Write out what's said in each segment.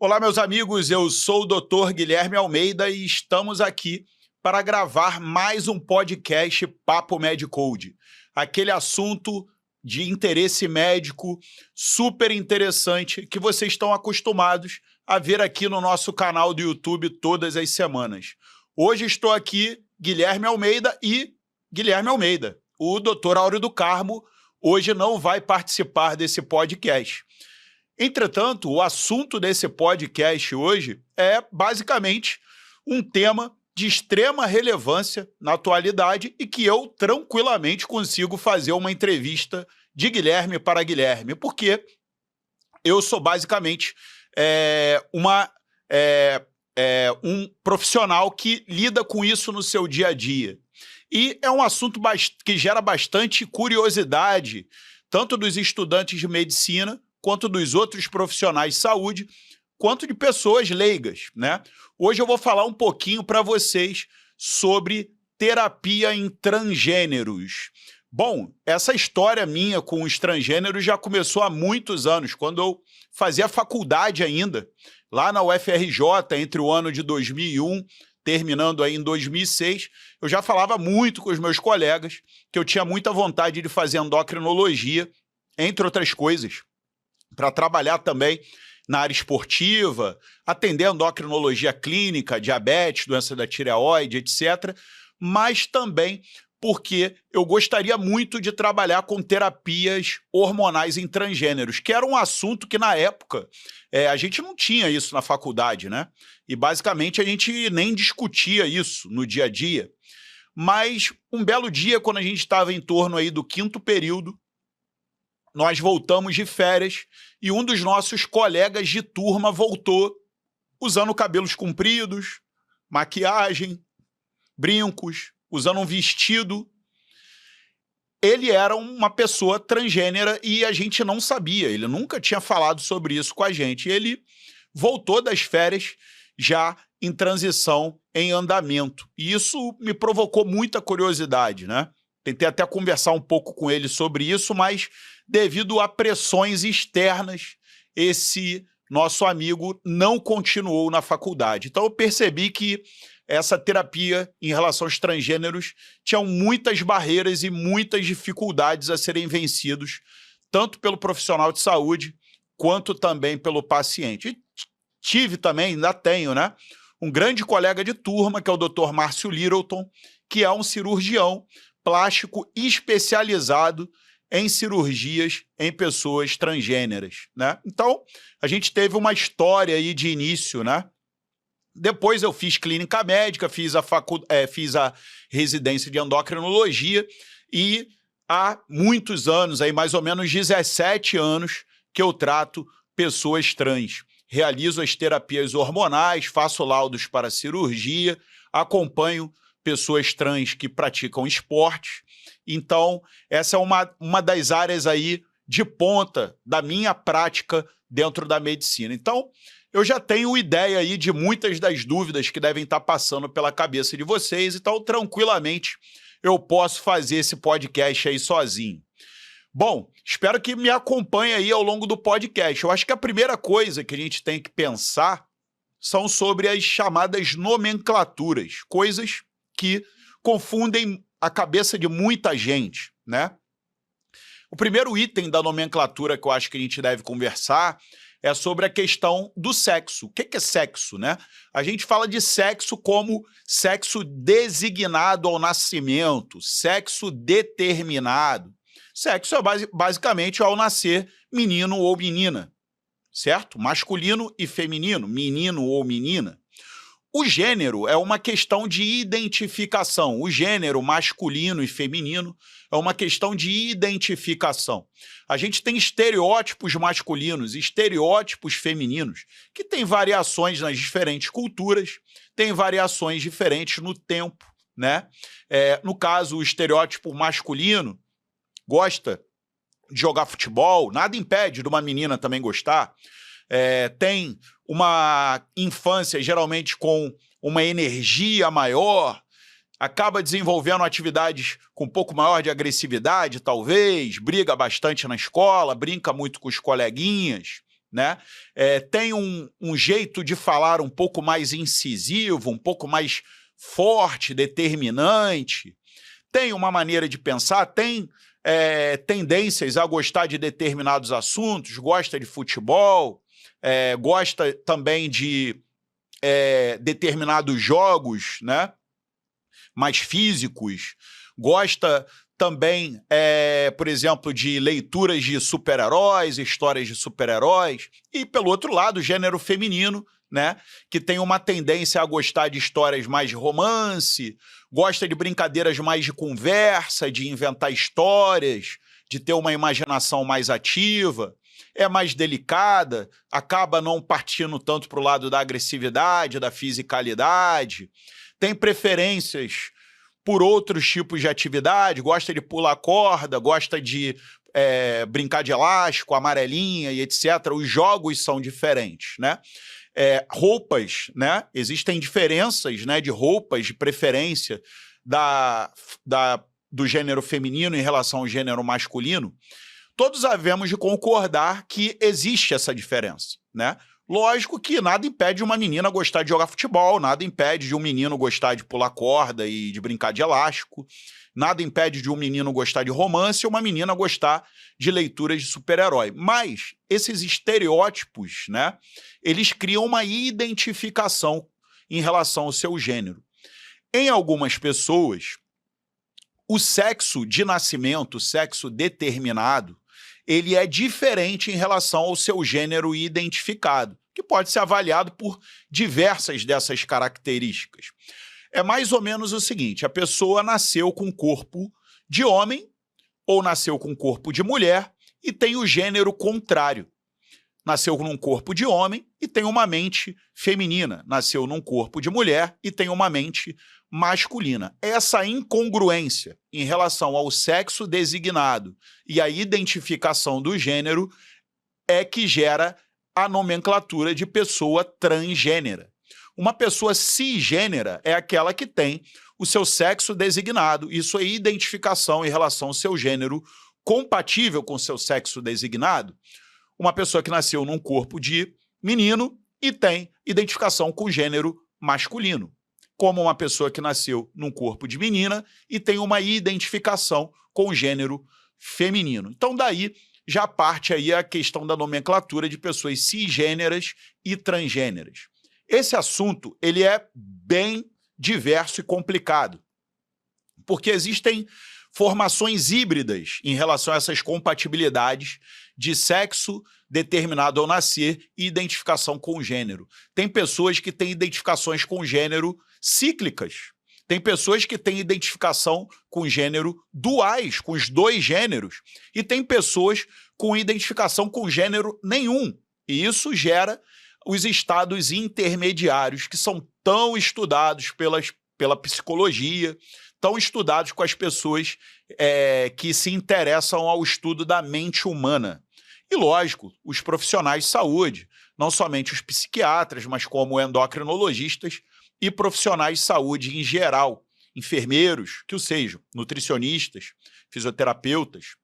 Olá, meus amigos, eu sou o Dr. Guilherme Almeida e estamos aqui para gravar mais um podcast Papo Medcode. Aquele assunto de interesse médico super interessante que vocês estão acostumados a ver aqui no nosso canal do YouTube todas as semanas. Hoje estou aqui, Guilherme Almeida e Guilherme Almeida. O Dr. Áureo do Carmo hoje não vai participar desse podcast. Entretanto, o assunto desse podcast hoje é basicamente um tema de extrema relevância na atualidade e que eu tranquilamente consigo fazer uma entrevista de Guilherme para Guilherme, porque eu sou basicamente um profissional que lida com isso no seu dia a dia. E é um assunto que gera bastante curiosidade, tanto dos estudantes de medicina, quanto dos outros profissionais de saúde, quanto de pessoas leigas, né? Hoje eu vou falar um pouquinho para vocês sobre terapia em transgêneros. Bom, essa história minha com os transgêneros já começou há muitos anos, quando eu fazia faculdade ainda, lá na UFRJ, entre o ano de 2001, terminando aí em 2006, eu já falava muito com os meus colegas que eu tinha muita vontade de fazer endocrinologia, entre outras coisas, para trabalhar também na área esportiva, atender endocrinologia clínica, diabetes, doença da tireoide, etc., mas também porque eu gostaria muito de trabalhar com terapias hormonais em transgêneros, que era um assunto que, na época, a gente não tinha isso na faculdade, né? E, basicamente, a gente nem discutia isso no dia a dia. Mas, um belo dia, quando a gente estava em torno aí do 5º período, nós voltamos de férias e um dos nossos colegas de turma voltou usando cabelos compridos, maquiagem, brincos, usando um vestido. Ele era uma pessoa transgênera e a gente não sabia, ele nunca tinha falado sobre isso com a gente. Ele voltou das férias já em transição, em andamento. E isso me provocou muita curiosidade, né? Tentei até conversar um pouco com ele sobre isso, mas devido a pressões externas, esse nosso amigo não continuou na faculdade. Então eu percebi que essa terapia em relação aos transgêneros tinha muitas barreiras e muitas dificuldades a serem vencidos, tanto pelo profissional de saúde, quanto também pelo paciente. E tive também, ainda tenho, né, um grande colega de turma, que é o Dr. Márcio Littleton, que é um cirurgião plástico especializado em cirurgias em pessoas transgêneras, né? Então, a gente teve uma história aí de início, né? Depois eu fiz clínica médica, fiz a residência de endocrinologia e há muitos anos, aí mais ou menos 17 anos, que eu trato pessoas trans. Realizo as terapias hormonais, faço laudos para cirurgia, acompanho pessoas trans que praticam esporte. Então, essa é uma das áreas aí de ponta da minha prática dentro da medicina. Então, eu já tenho ideia aí de muitas das dúvidas que devem estar passando pela cabeça de vocês, então, tranquilamente, eu posso fazer esse podcast aí sozinho. Bom, espero que me acompanhe aí ao longo do podcast. Eu acho que a primeira coisa que a gente tem que pensar são sobre as chamadas nomenclaturas, coisas que confundem a cabeça de muita gente, né? O primeiro item da nomenclatura que eu acho que a gente deve conversar é sobre a questão do sexo. O que é sexo, né? A gente fala de sexo como sexo designado ao nascimento, sexo determinado. Sexo é basicamente ao nascer menino ou menina, certo? Masculino e feminino, menino ou menina. O gênero é uma questão de identificação. O gênero masculino e feminino é uma questão de identificação. A gente tem estereótipos masculinos e estereótipos femininos, que têm variações nas diferentes culturas, têm variações diferentes no tempo, né? No caso, o estereótipo masculino gosta de jogar futebol, nada impede de uma menina também gostar. Tem uma infância geralmente com uma energia maior, acaba desenvolvendo atividades com um pouco maior de agressividade, talvez, briga bastante na escola, brinca muito com os coleguinhas, né? Tem um jeito de falar um pouco mais incisivo, um pouco mais forte, determinante, tem uma maneira de pensar, tem tendências a gostar de determinados assuntos, gosta de futebol, gosta também de determinados jogos, né, mais físicos, gosta também, por exemplo, de leituras de super-heróis, histórias de super-heróis, e, pelo outro lado, o gênero feminino, né, que tem uma tendência a gostar de histórias mais de romance, gosta de brincadeiras mais de conversa, de inventar histórias, de ter uma imaginação mais ativa, é mais delicada, acaba não partindo tanto para o lado da agressividade, da fisicalidade, tem preferências por outros tipos de atividade, gosta de pular corda, gosta de brincar de elástico, amarelinha e etc. Os jogos são diferentes, né? Roupas, né? Existem diferenças, né, de roupas, de preferência do gênero feminino em relação ao gênero masculino. Todos havemos de concordar que existe essa diferença, né? Lógico que nada impede uma menina gostar de jogar futebol, nada impede de um menino gostar de pular corda e de brincar de elástico, nada impede de um menino gostar de romance ou uma menina gostar de leituras de super-herói. Mas esses estereótipos, né, eles criam uma identificação em relação ao seu gênero. Em algumas pessoas, o sexo de nascimento, o sexo determinado, ele é diferente em relação ao seu gênero identificado, que pode ser avaliado por diversas dessas características. É mais ou menos o seguinte, a pessoa nasceu com corpo de homem ou nasceu com corpo de mulher e tem o gênero contrário. Nasceu num corpo de homem e tem uma mente feminina. Nasceu num corpo de mulher e tem uma mente masculina. Essa incongruência em relação ao sexo designado e a identificação do gênero é que gera a nomenclatura de pessoa transgênera. Uma pessoa cisgênera é aquela que tem o seu sexo designado e sua identificação em relação ao seu gênero compatível com o seu sexo designado. Uma pessoa que nasceu num corpo de menino e tem identificação com o gênero masculino, como uma pessoa que nasceu num corpo de menina e tem uma identificação com o gênero feminino. Então, daí já parte aí a questão da nomenclatura de pessoas cisgêneras e transgêneras. Esse assunto ele é bem diverso e complicado, porque existem formações híbridas em relação a essas compatibilidades de sexo determinado ao nascer e identificação com o gênero. Tem pessoas que têm identificações com o gênero cíclicas. Tem pessoas que têm identificação com gênero duais, com os dois gêneros. E tem pessoas com identificação com gênero nenhum. E isso gera os estados intermediários, que são tão estudados pela psicologia, tão estudados com as pessoas que se interessam ao estudo da mente humana. E, lógico, os profissionais de saúde, não somente os psiquiatras, mas como endocrinologistas e profissionais de saúde em geral, enfermeiros, que o sejam, nutricionistas, fisioterapeutas,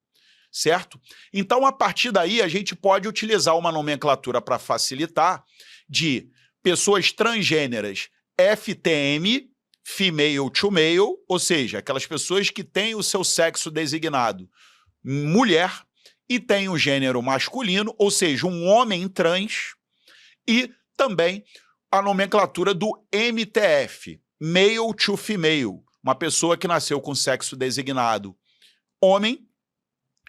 certo? Então, a partir daí, a gente pode utilizar uma nomenclatura para facilitar de pessoas transgêneras FTM, female to male, ou seja, aquelas pessoas que têm o seu sexo designado mulher e têm o gênero masculino, ou seja, um homem trans, e também a nomenclatura do MTF, male to female, uma pessoa que nasceu com sexo designado homem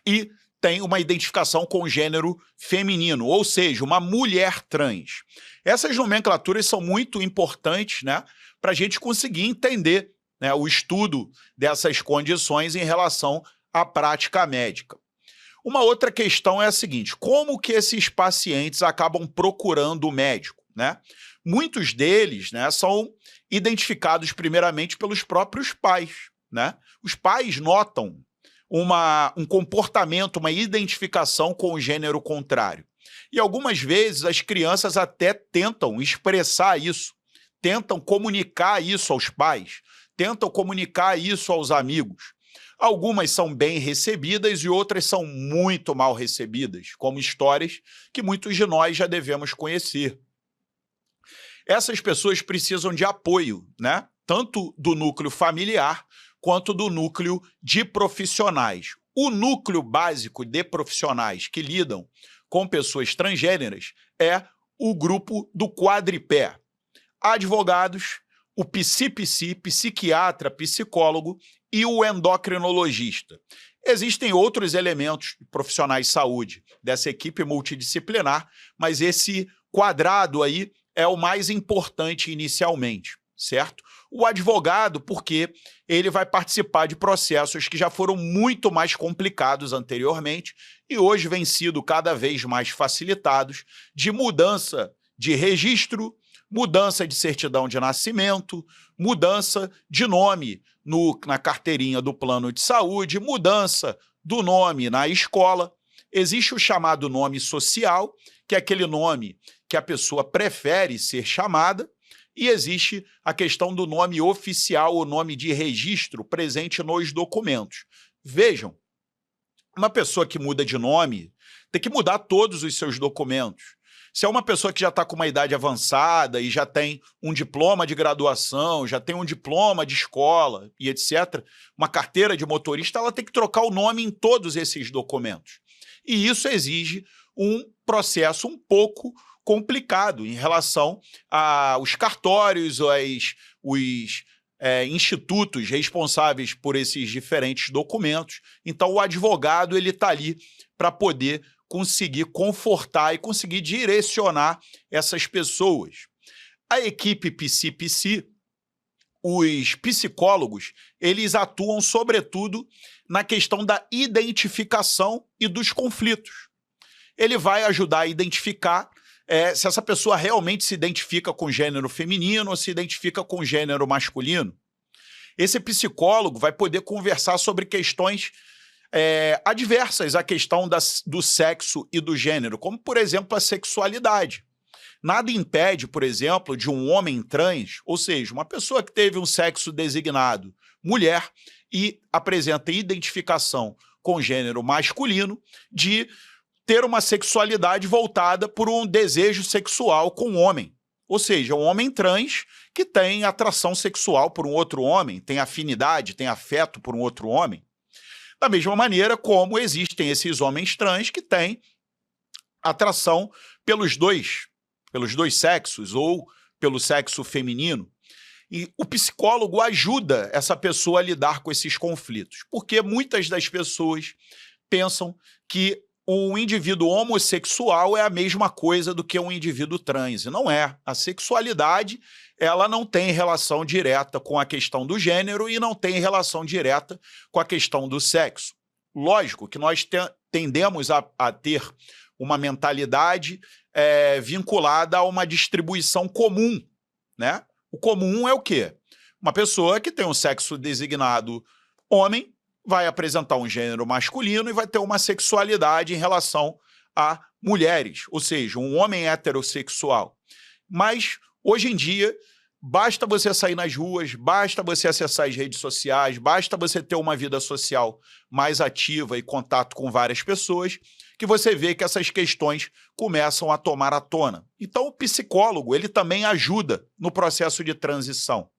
e tem uma identificação com o gênero feminino, ou seja, uma mulher trans. Essas nomenclaturas são muito importantes, né, para a gente conseguir entender, né, o estudo dessas condições em relação à prática médica. Uma outra questão é a seguinte, como que esses pacientes acabam procurando o médico, né? Muitos deles, né, são identificados primeiramente pelos próprios pais, né? Os pais notam um comportamento, uma identificação com o gênero contrário. E algumas vezes as crianças até tentam expressar isso, tentam comunicar isso aos pais, tentam comunicar isso aos amigos. Algumas são bem recebidas e outras são muito mal recebidas, como histórias que muitos de nós já devemos conhecer. Essas pessoas precisam de apoio, né? Tanto do núcleo familiar quanto do núcleo de profissionais. O núcleo básico de profissionais que lidam com pessoas transgêneras é o grupo do quadripé: advogados, o psi, psiquiatra, psicólogo e o endocrinologista. Existem outros elementos profissionais de saúde dessa equipe multidisciplinar, mas esse quadrado aí é o mais importante inicialmente, certo? O advogado, porque ele vai participar de processos que já foram muito mais complicados anteriormente e hoje vêm sido cada vez mais facilitados, de mudança de registro, mudança de certidão de nascimento, mudança de nome na carteirinha do plano de saúde, mudança do nome na escola. Existe o chamado nome social, que é aquele nome que a pessoa prefere ser chamada, e existe a questão do nome oficial, o nome de registro presente nos documentos. Vejam, uma pessoa que muda de nome tem que mudar todos os seus documentos. Se é uma pessoa que já está com uma idade avançada e já tem um diploma de graduação, já tem um diploma de escola e etc., uma carteira de motorista, ela tem que trocar o nome em todos esses documentos. E isso exige um processo um pouco complicado em relação aos cartórios, os institutos responsáveis por esses diferentes documentos. Então, o advogado ele está ali para poder conseguir confortar e conseguir direcionar essas pessoas. A equipe psi, os psicólogos, eles atuam sobretudo na questão da identificação e dos conflitos. Ele vai ajudar a identificar se essa pessoa realmente se identifica com gênero feminino ou se identifica com gênero masculino. Esse psicólogo vai poder conversar sobre questões adversas à questão do sexo e do gênero, como, por exemplo, a sexualidade. Nada impede, por exemplo, de um homem trans, ou seja, uma pessoa que teve um sexo designado mulher e apresenta identificação com gênero masculino, de ter uma sexualidade voltada por um desejo sexual com um homem. Ou seja, um homem trans que tem atração sexual por um outro homem, tem afinidade, tem afeto por um outro homem. Da mesma maneira como existem esses homens trans que têm atração pelos dois sexos ou pelo sexo feminino. E o psicólogo ajuda essa pessoa a lidar com esses conflitos, porque muitas das pessoas pensam que um indivíduo homossexual é a mesma coisa do que um indivíduo trans. E não é. A sexualidade ela não tem relação direta com a questão do gênero e não tem relação direta com a questão do sexo. Lógico que nós tendemos a ter uma mentalidade vinculada a uma distribuição comum, né? O comum é o quê? Uma pessoa que tem um sexo designado homem vai apresentar um gênero masculino e vai ter uma sexualidade em relação a mulheres, ou seja, um homem heterossexual. Mas, hoje em dia, basta você sair nas ruas, basta você acessar as redes sociais, basta você ter uma vida social mais ativa e contato com várias pessoas, que você vê que essas questões começam a tomar à tona. Então, o psicólogo, ele também ajuda no processo de transição.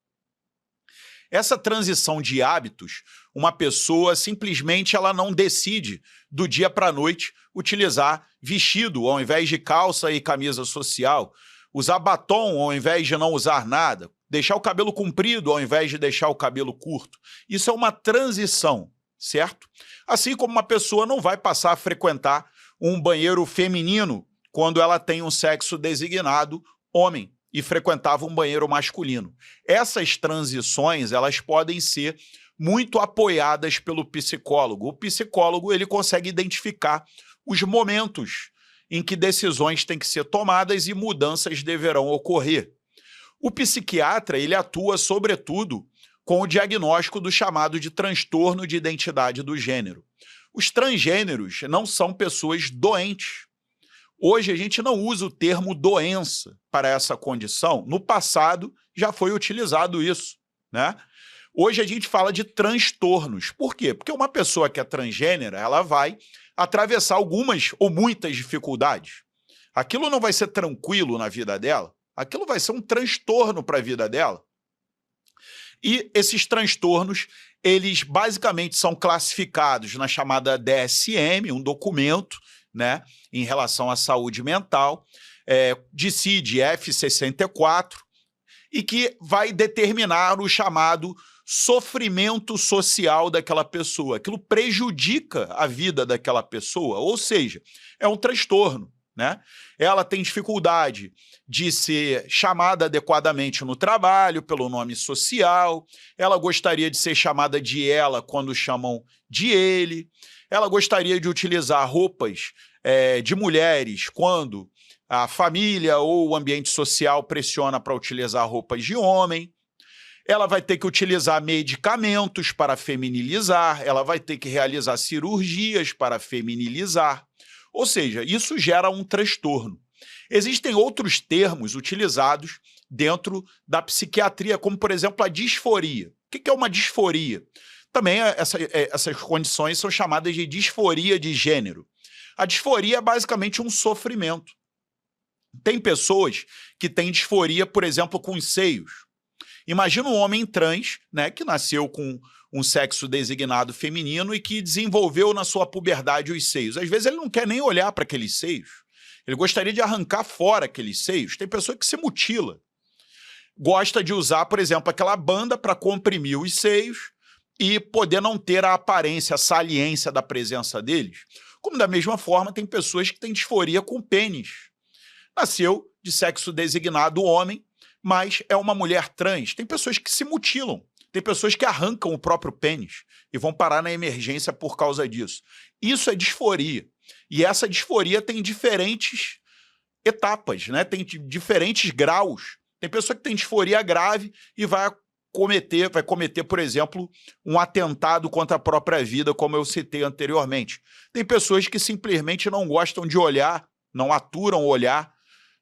Essa transição de hábitos, uma pessoa simplesmente ela não decide do dia para a noite utilizar vestido ao invés de calça e camisa social, usar batom ao invés de não usar nada, deixar o cabelo comprido ao invés de deixar o cabelo curto. Isso é uma transição, certo? Assim como uma pessoa não vai passar a frequentar um banheiro feminino quando ela tem um sexo designado homem e frequentava um banheiro masculino. Essas transições, elas podem ser muito apoiadas pelo psicólogo. O psicólogo, ele consegue identificar os momentos em que decisões têm que ser tomadas e mudanças deverão ocorrer. O psiquiatra, ele atua, sobretudo, com o diagnóstico do chamado de transtorno de identidade do gênero. Os transgêneros não são pessoas doentes. Hoje a gente não usa o termo doença para essa condição. No passado já foi utilizado isso, né? Hoje a gente fala de transtornos. Por quê? Porque uma pessoa que é transgênera, ela vai atravessar algumas ou muitas dificuldades. Aquilo não vai ser tranquilo na vida dela, aquilo vai ser um transtorno para a vida dela. E esses transtornos, eles basicamente são classificados na chamada DSM, um documento, né, em relação à saúde mental, DSM-F64, e que vai determinar o chamado sofrimento social daquela pessoa. Aquilo prejudica a vida daquela pessoa, ou seja, é um transtorno, né? Ela tem dificuldade de ser chamada adequadamente no trabalho, pelo nome social, ela gostaria de ser chamada de ela quando chamam de ele, ela gostaria de utilizar roupas de mulheres quando a família ou o ambiente social pressiona para utilizar roupas de homem, ela vai ter que utilizar medicamentos para feminilizar, ela vai ter que realizar cirurgias para feminilizar, ou seja, isso gera um transtorno. Existem outros termos utilizados dentro da psiquiatria, como, por exemplo, a disforia. O que é uma disforia? Também essas condições são chamadas de disforia de gênero. A disforia é basicamente um sofrimento. Tem pessoas que têm disforia, por exemplo, com os seios. Imagina um homem trans, né, que nasceu com um sexo designado feminino e que desenvolveu na sua puberdade os seios. Às vezes ele não quer nem olhar para aqueles seios. Ele gostaria de arrancar fora aqueles seios. Tem pessoa que se mutila. Gosta de usar, por exemplo, aquela banda para comprimir os seios e poder não ter a aparência, a saliência da presença deles. Como da mesma forma tem pessoas que têm disforia com o pênis. Nasceu de sexo designado homem, mas é uma mulher trans. Tem pessoas que se mutilam, tem pessoas que arrancam o próprio pênis e vão parar na emergência por causa disso. Isso é disforia. E essa disforia tem diferentes etapas, né? Tem diferentes graus. Tem pessoa que tem disforia grave e vai cometer, por exemplo, um atentado contra a própria vida, como eu citei anteriormente. Tem pessoas que simplesmente não gostam de olhar, não aturam olhar,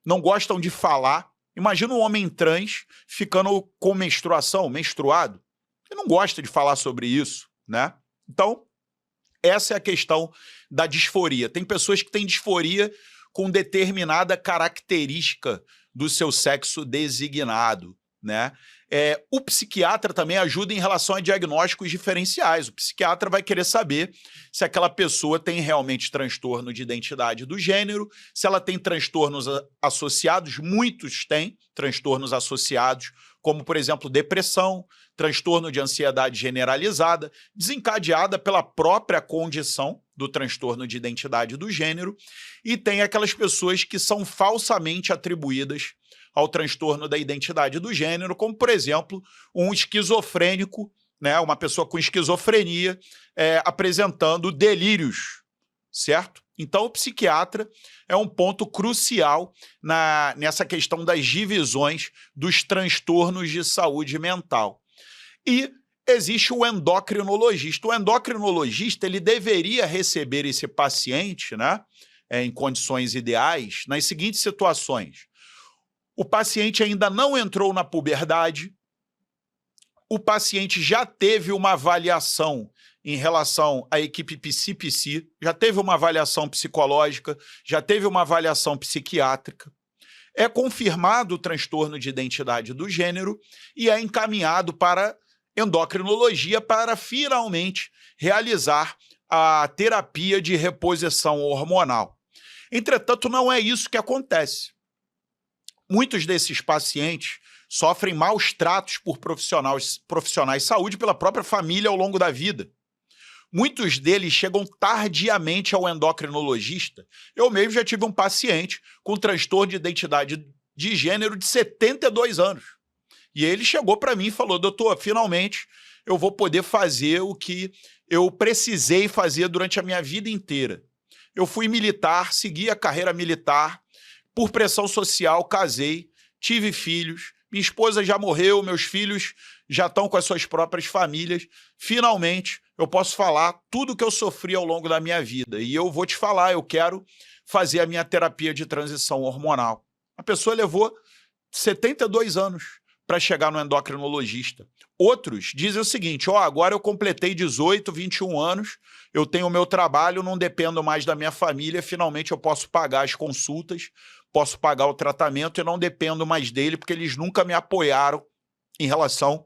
não gostam de falar. Imagina um homem trans ficando com menstruação, menstruado. Ele não gosta de falar sobre isso, né? Então, essa é a questão da disforia. Tem pessoas que têm disforia com determinada característica do seu sexo designado, né? O psiquiatra também ajuda em relação a diagnósticos diferenciais. O psiquiatra vai querer saber se aquela pessoa tem realmente transtorno de identidade do gênero, se ela tem transtornos associados, muitos têm transtornos associados, como, por exemplo, depressão, transtorno de ansiedade generalizada, desencadeada pela própria condição do transtorno de identidade do gênero, e tem aquelas pessoas que são falsamente atribuídas ao transtorno da identidade do gênero, como, por exemplo, um esquizofrênico, né, uma pessoa com esquizofrenia apresentando delírios, certo? Então, o psiquiatra é um ponto crucial nessa questão das divisões dos transtornos de saúde mental. E existe o endocrinologista. O endocrinologista ele deveria receber esse paciente, né, em condições ideais, nas seguintes situações. O paciente ainda não entrou na puberdade, o paciente já teve uma avaliação em relação à equipe psi, já teve uma avaliação psicológica, já teve uma avaliação psiquiátrica, é confirmado o transtorno de identidade do gênero e é encaminhado para endocrinologia para finalmente realizar a terapia de reposição hormonal. Entretanto, não é isso que acontece. Muitos desses pacientes sofrem maus tratos por profissionais de saúde pela própria família ao longo da vida. Muitos deles chegam tardiamente ao endocrinologista. Eu mesmo já tive um paciente com transtorno de identidade de gênero de 72 anos. E ele chegou para mim e falou: doutor, finalmente eu vou poder fazer o que eu precisei fazer durante a minha vida inteira. Eu fui militar, segui a carreira militar, por pressão social, casei, tive filhos, minha esposa já morreu, meus filhos já estão com as suas próprias famílias. Finalmente, eu posso falar tudo o que eu sofri ao longo da minha vida. E eu vou te falar, eu quero fazer a minha terapia de transição hormonal. A pessoa levou 72 anos para chegar no endocrinologista. Outros dizem o seguinte, agora eu completei 18, 21 anos, eu tenho o meu trabalho, não dependo mais da minha família, finalmente eu posso pagar as consultas, posso pagar o tratamento e não dependo mais dele, porque eles nunca me apoiaram em relação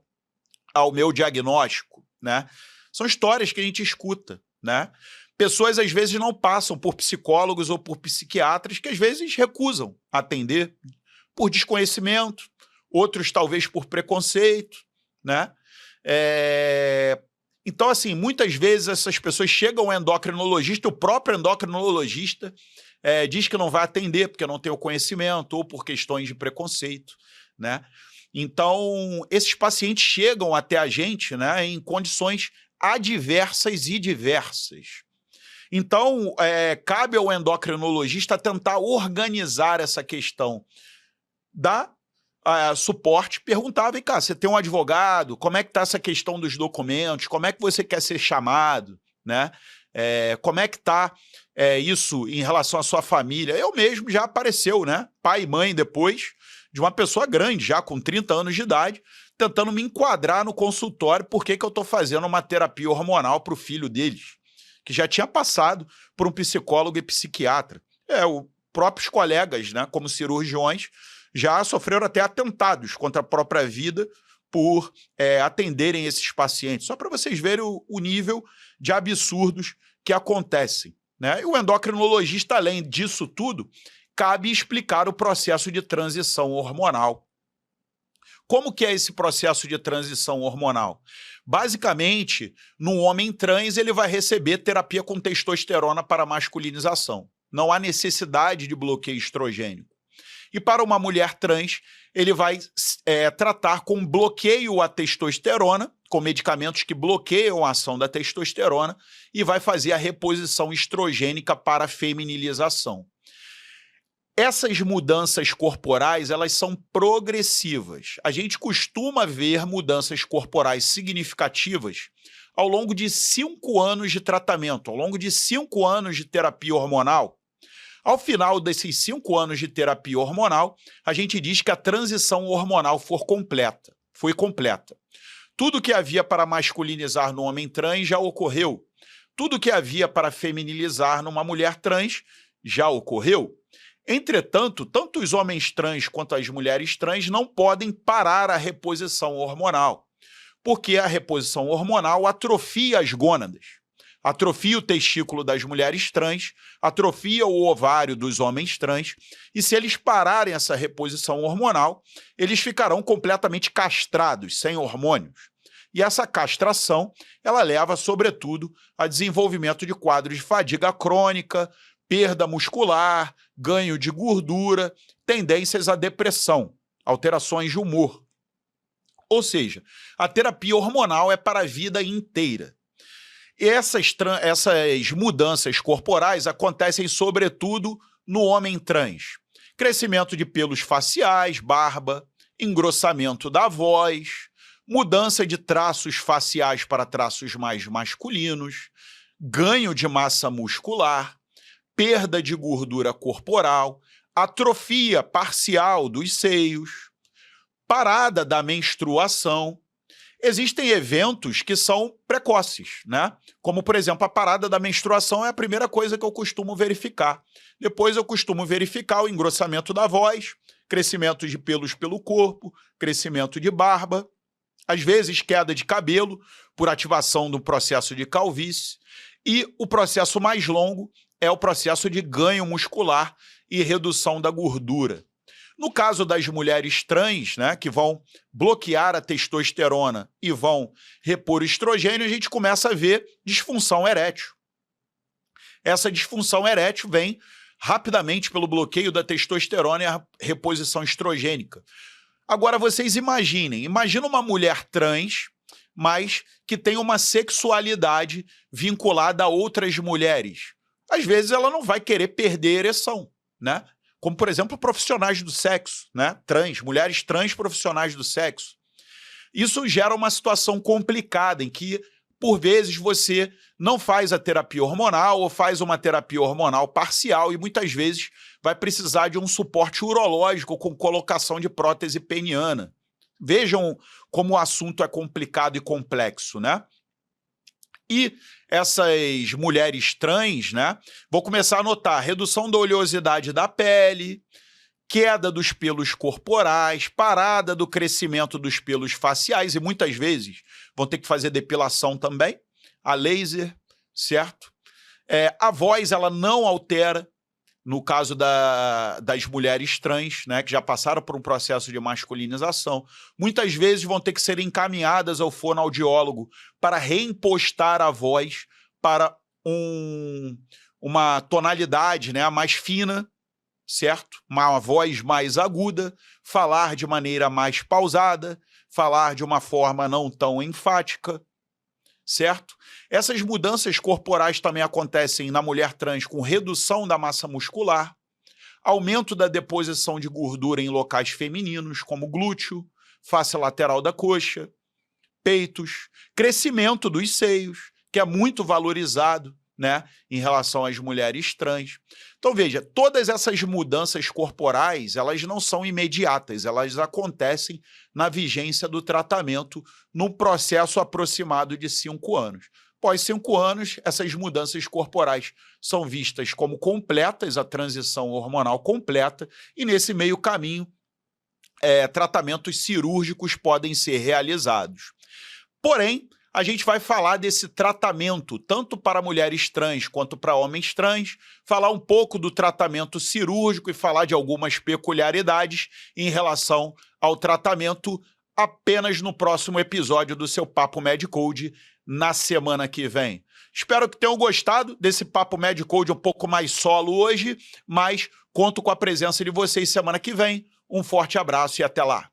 ao meu diagnóstico, né? São histórias que a gente escuta, né? Pessoas, às vezes, não passam por psicólogos ou por psiquiatras que, às vezes, recusam atender por desconhecimento, outros, talvez, por preconceito, né? Então, assim, muitas vezes essas pessoas chegam ao endocrinologista, o próprio endocrinologista diz que não vai atender porque não tem o conhecimento ou por questões de preconceito, né? Então, esses pacientes chegam até a gente, né, em condições adversas e diversas. Então, cabe ao endocrinologista tentar organizar essa questão, dar suporte, perguntar, vem cá, você tem um advogado, como é que está essa questão dos documentos, como é que você quer ser chamado, né? Como é que está isso em relação à sua família? Eu mesmo já apareceu, né? Pai e mãe depois, de uma pessoa grande, já com 30 anos de idade, tentando me enquadrar no consultório por que eu estou fazendo uma terapia hormonal para o filho deles, que já tinha passado por um psicólogo e psiquiatra. Os próprios colegas, né, como cirurgiões, já sofreram até atentados contra a própria vida por atenderem esses pacientes. Só para vocês verem o nível de absurdos que acontecem, né? E o endocrinologista, além disso tudo, cabe explicar o processo de transição hormonal. Como que é esse processo de transição hormonal? Basicamente, no homem trans, ele vai receber terapia com testosterona para masculinização. Não há necessidade de bloqueio estrogênico. E para uma mulher trans, ele vai tratar com bloqueio à testosterona, com medicamentos que bloqueiam a ação da testosterona, e vai fazer a reposição estrogênica para a feminilização. Essas mudanças corporais, elas são progressivas. A gente costuma ver mudanças corporais significativas ao longo de 5 anos de tratamento, ao longo de 5 anos de terapia hormonal. Ao final desses 5 anos de terapia hormonal, a gente diz que a transição hormonal foi completa. Tudo que havia para masculinizar no homem trans já ocorreu. Tudo que havia para feminilizar numa mulher trans já ocorreu. Entretanto, tanto os homens trans quanto as mulheres trans não podem parar a reposição hormonal, porque a reposição hormonal atrofia as gônadas, atrofia o testículo das mulheres trans, atrofia o ovário dos homens trans, e se eles pararem essa reposição hormonal, eles ficarão completamente castrados, sem hormônios. E essa castração, ela leva, sobretudo, a desenvolvimento de quadros de fadiga crônica, perda muscular, ganho de gordura, tendências à depressão, alterações de humor. Ou seja, a terapia hormonal é para a vida inteira. E essas mudanças corporais acontecem sobretudo no homem trans. Crescimento de pelos faciais, barba, engrossamento da voz, mudança de traços faciais para traços mais masculinos, ganho de massa muscular, perda de gordura corporal, atrofia parcial dos seios, parada da menstruação. Existem eventos que são precoces, né? Como, por exemplo, a parada da menstruação é a primeira coisa que eu costumo verificar. Depois eu costumo verificar o engrossamento da voz, crescimento de pelos pelo corpo, crescimento de barba, às vezes queda de cabelo por ativação do processo de calvície, e o processo mais longo é o processo de ganho muscular e redução da gordura. No caso das mulheres trans, né, que vão bloquear a testosterona e vão repor o estrogênio, a gente começa a ver disfunção erétil. Essa disfunção erétil vem rapidamente pelo bloqueio da testosterona e a reposição estrogênica. Agora, vocês imaginem uma mulher trans, mas que tem uma sexualidade vinculada a outras mulheres. Às vezes ela não vai querer perder a ereção, né? Como, por exemplo, profissionais do sexo, né? Mulheres trans profissionais do sexo. Isso gera uma situação complicada em que, por vezes, você não faz a terapia hormonal ou faz uma terapia hormonal parcial e muitas vezes vai precisar de um suporte urológico com colocação de prótese peniana. Vejam como o assunto é complicado e complexo, né? E essas mulheres trans, né, vou começar a notar redução da oleosidade da pele, queda dos pelos corporais, parada do crescimento dos pelos faciais e muitas vezes vão ter que fazer depilação também, a laser, certo? A voz, ela não altera, no caso das mulheres trans, né, que já passaram por um processo de masculinização, muitas vezes vão ter que ser encaminhadas ao fonoaudiólogo para reimpostar a voz para uma tonalidade, né, mais fina, certo? Uma voz mais aguda, falar de maneira mais pausada, falar de uma forma não tão enfática, certo? Essas mudanças corporais também acontecem na mulher trans com redução da massa muscular, aumento da deposição de gordura em locais femininos, como glúteo, face lateral da coxa, peitos, crescimento dos seios, que é muito valorizado, né, em relação às mulheres trans. Então, veja, todas essas mudanças corporais, elas não são imediatas, elas acontecem na vigência do tratamento num processo aproximado de 5 anos. Após 5 anos, essas mudanças corporais são vistas como completas, a transição hormonal completa, e nesse meio caminho, tratamentos cirúrgicos podem ser realizados. Porém, a gente vai falar desse tratamento, tanto para mulheres trans quanto para homens trans, falar um pouco do tratamento cirúrgico e falar de algumas peculiaridades em relação ao tratamento apenas no próximo episódio do seu Papo Medcode, na semana que vem. Espero que tenham gostado desse Papo Medcode um pouco mais solo hoje, mas conto com a presença de vocês semana que vem. Um forte abraço e até lá!